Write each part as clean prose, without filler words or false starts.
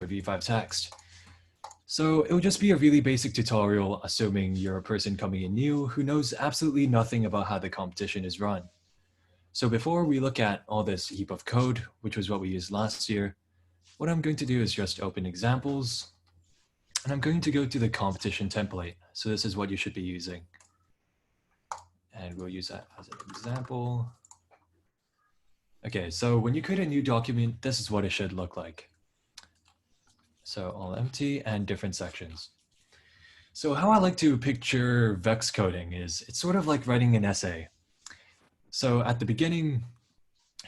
V5 text. So it will just be a really basic tutorial, assuming you're a person coming in new who knows absolutely nothing about how the competition is run. So before we look at all this heap of code, which was what we used last year, what I'm going to do is just open examples, and I'm going to go to the competition template. So this is what you should be using. And we'll use that as an example. Okay, so when you create a new document, this is what it should look like. So all empty and different sections. So how I like to picture Vex coding is it's sort of like writing an essay. So at the beginning,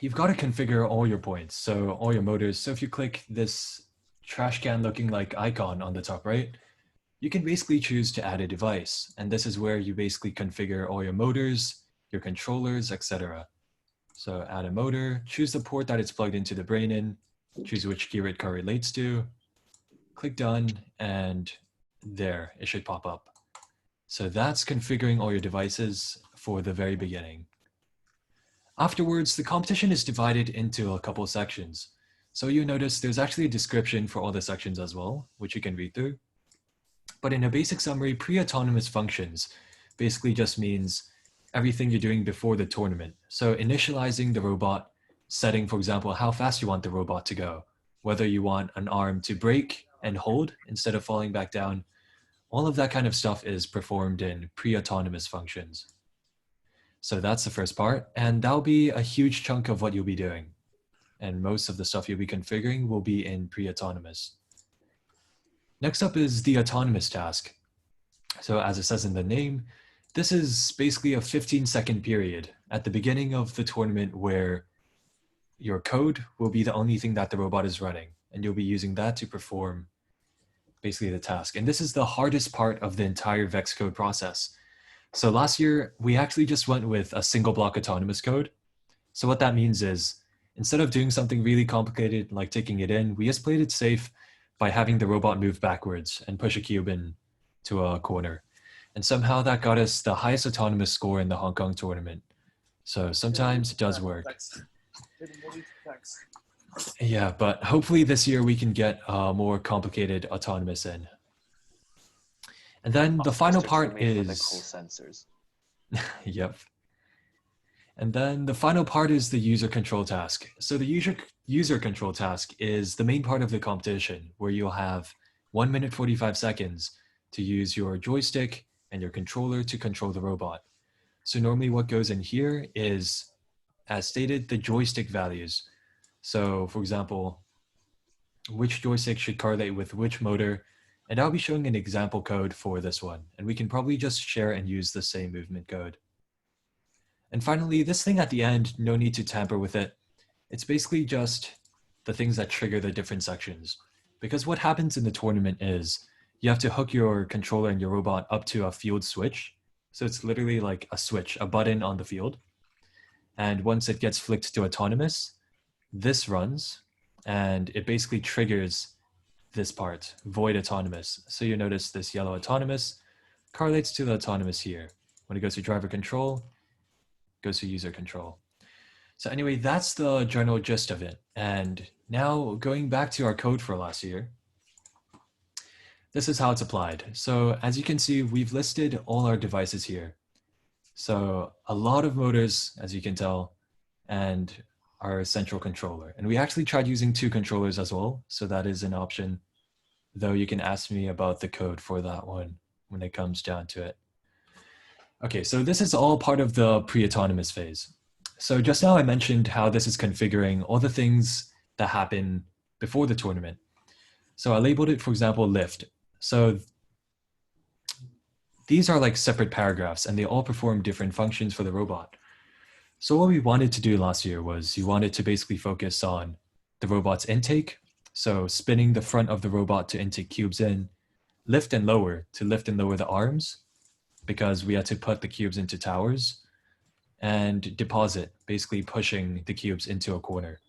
you've got to configure all your points, so all your motors. So if you click this trash can looking like icon on the top right, you can basically choose to add a device. And this is where you basically configure all your motors, your controllers, etc. So add a motor, choose the port that it's plugged into the brain in, choose which gear it correlates to, click done, and there, it should pop up. So that's configuring all your devices for the very beginning. Afterwards, the competition is divided into a couple sections. So you notice there's actually a description for all the sections as well, which you can read through. But in a basic summary, pre-autonomous functions basically just means everything you're doing before the tournament. So initializing the robot, setting, for example, how fast you want the robot to go, whether you want an arm to brake and hold instead of falling back down. All of that kind of stuff is performed in pre-autonomous functions. So that's the first part, and that'll be a huge chunk of what you'll be doing. And most of the stuff you'll be configuring will be in pre-autonomous. Next up is the autonomous task. So as it says in the name, this is basically a 15-second period at the beginning of the tournament where your code will be the only thing that the robot is running, and you'll be using that to perform basically the task. And this is the hardest part of the entire Vex code process. So last year, we actually just went with a single block autonomous code. So what that means is, instead of doing something really complicated like taking it in, we just played it safe by having the robot move backwards and push a cube in to a corner. And somehow that got us the highest autonomous score in the Hong Kong tournament. So sometimes it does work. Yeah, but hopefully this year we can get more complicated autonomous in. And then the final part is... sensors. Yep. And then the final part is the user control task. So the user control task is the main part of the competition, where you'll have 1 minute 45 seconds to use your joystick and your controller to control the robot. So normally what goes in here is, as stated, the joystick values. So for example, which joystick should correlate with which motor, and I'll be showing an example code for this one, and we can probably just share and use the same movement code. And finally, this thing at the end, no need to tamper with it. It's basically just the things that trigger the different sections. Because what happens in the tournament is you have to hook your controller and your robot up to a field switch. So it's literally like a switch, a button on the field. And once it gets flicked to autonomous, this runs, and it basically triggers this part, void autonomous. So you notice this yellow autonomous correlates to the autonomous here. When it goes to driver control, it goes to user control. So anyway, that's the general gist of it. And now going back to our code for last year, this is how it's applied. So as you can see, we've listed all our devices here. So a lot of motors, as you can tell, and our central controller. And we actually tried using 2 controllers as well. So that is an option, though you can ask me about the code for that one when it comes down to it. Okay, so this is all part of the pre-autonomous phase. So just now I mentioned how this is configuring all the things that happen before the tournament. So I labeled it, for example, lift. So these are like separate paragraphs, and they all perform different functions for the robot. So what we wanted to do last year was you wanted to basically focus on the robot's intake. So spinning the front of the robot to intake cubes in, lift and lower to lift and lower the arms, because we had to put the cubes into towers, and deposit, basically pushing the cubes into a corner.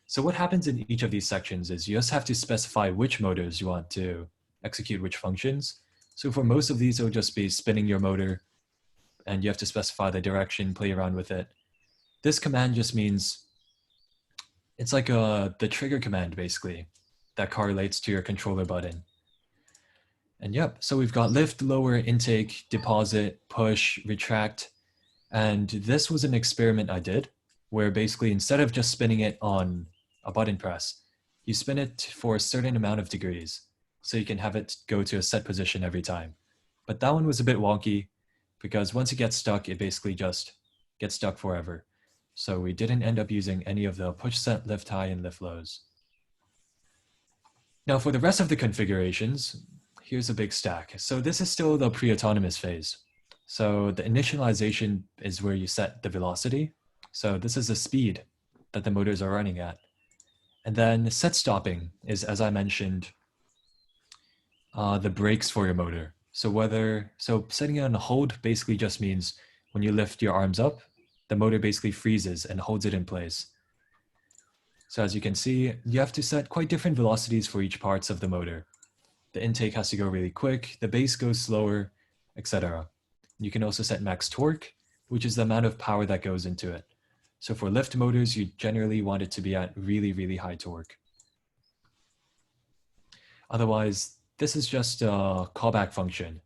So what happens in each of these sections is you just have to specify which motors you want to execute which functions. So for most of these, it'll just be spinning your motor, and you have to specify the direction, play around with it. This command just means, it's like the trigger command basically. that correlates to your controller button. And yep, so we've got lift, lower, intake, deposit, push, retract. And this was an experiment I did where basically instead of just spinning it on a button press, you spin it for a certain amount of degrees. So you can have it go to a set position every time. But that one was a bit wonky because once it gets stuck, it basically just gets stuck forever. So we didn't end up using any of the push set, lift high, and lift lows. Now for the rest of the configurations, here's a big stack. So this is still the pre-autonomous phase. So the initialization is where you set the velocity. So this is the speed that the motors are running at. And then set stopping is, as I mentioned, the brakes for your motor. So setting it on hold basically just means when you lift your arms up, the motor basically freezes and holds it in place. So as you can see, you have to set quite different velocities for each parts of the motor. The intake has to go really quick, the base goes slower, etc. You can also set max torque, which is the amount of power that goes into it. So for lift motors, you generally want it to be at really, really high torque. Otherwise, this is just a callback function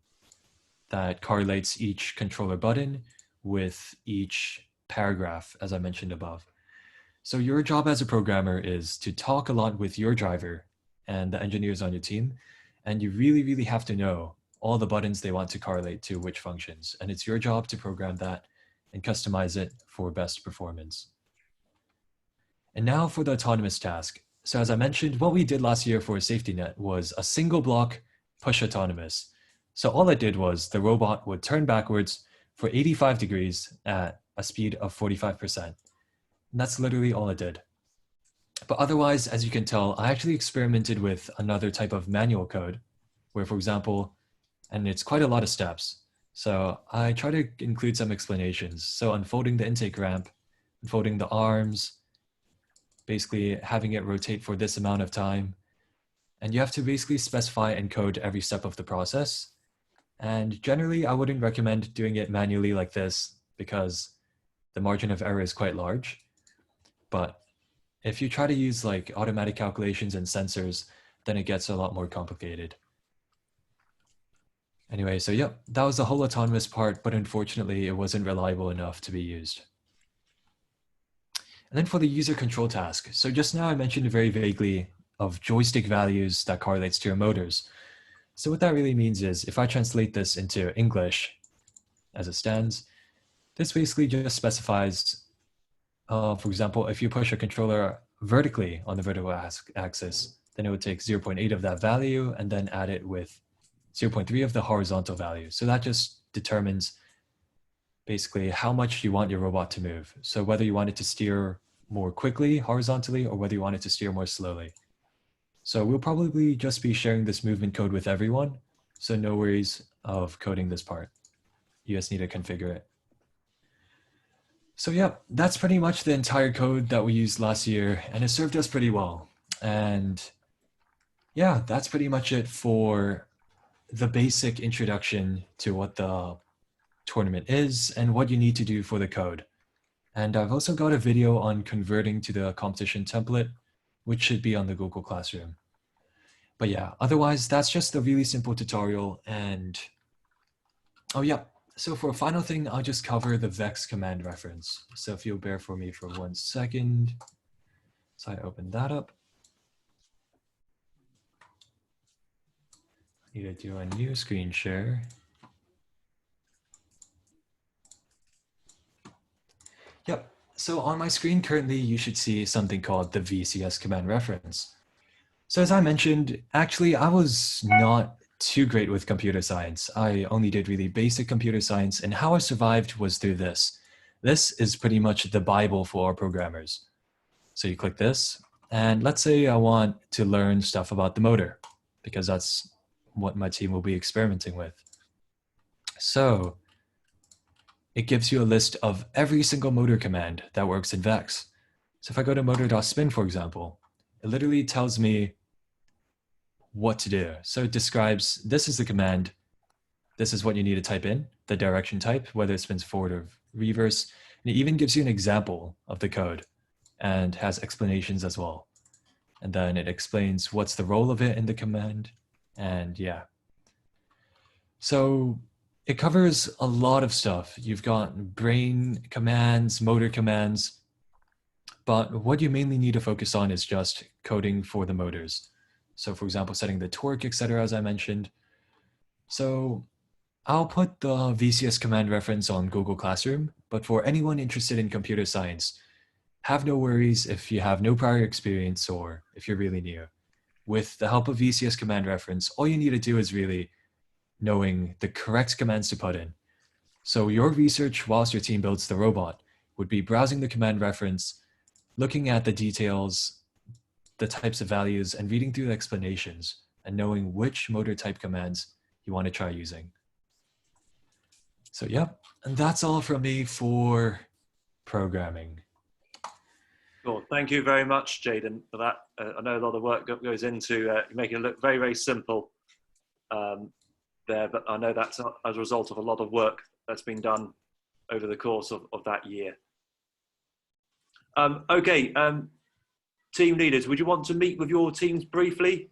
that correlates each controller button with each paragraph, as I mentioned above. So your job as a programmer is to talk a lot with your driver and the engineers on your team, and you really, really have to know all the buttons they want to correlate to which functions. And it's your job to program that and customize it for best performance. And now for the autonomous task. So as I mentioned, what we did last year for a safety net was a single block push autonomous. So all it did was the robot would turn backwards for 85 degrees at a speed of 45%. And that's literally all it did. But otherwise, as you can tell, I actually experimented with another type of manual code where, for example, and it's quite a lot of steps. So I try to include some explanations. So unfolding the intake ramp, unfolding the arms, basically having it rotate for this amount of time. And you have to basically specify and code every step of the process. And generally, I wouldn't recommend doing it manually like this because the margin of error is quite large. But if you try to use like automatic calculations and sensors, then it gets a lot more complicated. Anyway, so yeah, that was the whole autonomous part, but unfortunately it wasn't reliable enough to be used. And then for the user control task. So just now I mentioned very vaguely of joystick values that correlates to your motors. So what that really means is if I translate this into English as it stands, this basically just specifies, for example, if you push a controller vertically on the vertical axis, then it would take 0.8 of that value and then add it with 0.3 of the horizontal value. So that just determines basically how much you want your robot to move. So whether you want it to steer more quickly horizontally or whether you want it to steer more slowly. So we'll probably just be sharing this movement code with everyone. So no worries of coding this part. You just need to configure it. So yeah, that's pretty much the entire code that we used last year, and it served us pretty well. And yeah, that's pretty much it for the basic introduction to what the tournament is and what you need to do for the code. And I've also got a video on converting to the competition template, which should be on the Google Classroom. But yeah, otherwise, that's just a really simple tutorial. And oh yeah, so for a final thing, I'll just cover the Vex Command Reference. So if you'll bear for me for 1 second. So I open that up. Need to do a new screen share. Yep, so on my screen currently, you should see something called the VCS Command Reference. So as I mentioned, actually, I was not too great with computer science. I only did really basic computer science, and how I survived was through this. This is pretty much the Bible for our programmers. So you click this, and let's say I want to learn stuff about the motor, because that's what my team will be experimenting with. So it gives you a list of every single motor command that works in Vex. So if I go to motor.spin, for example, it literally tells me what to do. So it describes, this is the command, this is what you need to type in, the direction type, whether it spins forward or reverse. And it even gives you an example of the code and has explanations as well. and then it explains what's the role of it in the command. And yeah. So it covers a lot of stuff. You've got brain commands, motor commands, but what you mainly need to focus on is just coding for the motors. So for example, setting the torque, etc., as I mentioned. So I'll put the VCS Command Reference on Google Classroom, but for anyone interested in computer science, have no worries if you have no prior experience or if you're really new. With the help of VCS Command Reference, all you need to do is really knowing the correct commands to put in. So your research whilst your team builds the robot would be browsing the command reference, looking at the details, the types of values, and reading through the explanations and knowing which motor type commands you want to try using. So yep, and that's all from me for programming. Cool. Thank you very much, Jaden, for that. I know a lot of work goes into making it look very, very simple there, but I know that's as a result of a lot of work that's been done over the course of that year. Okay, team leaders, would you want to meet with your teams briefly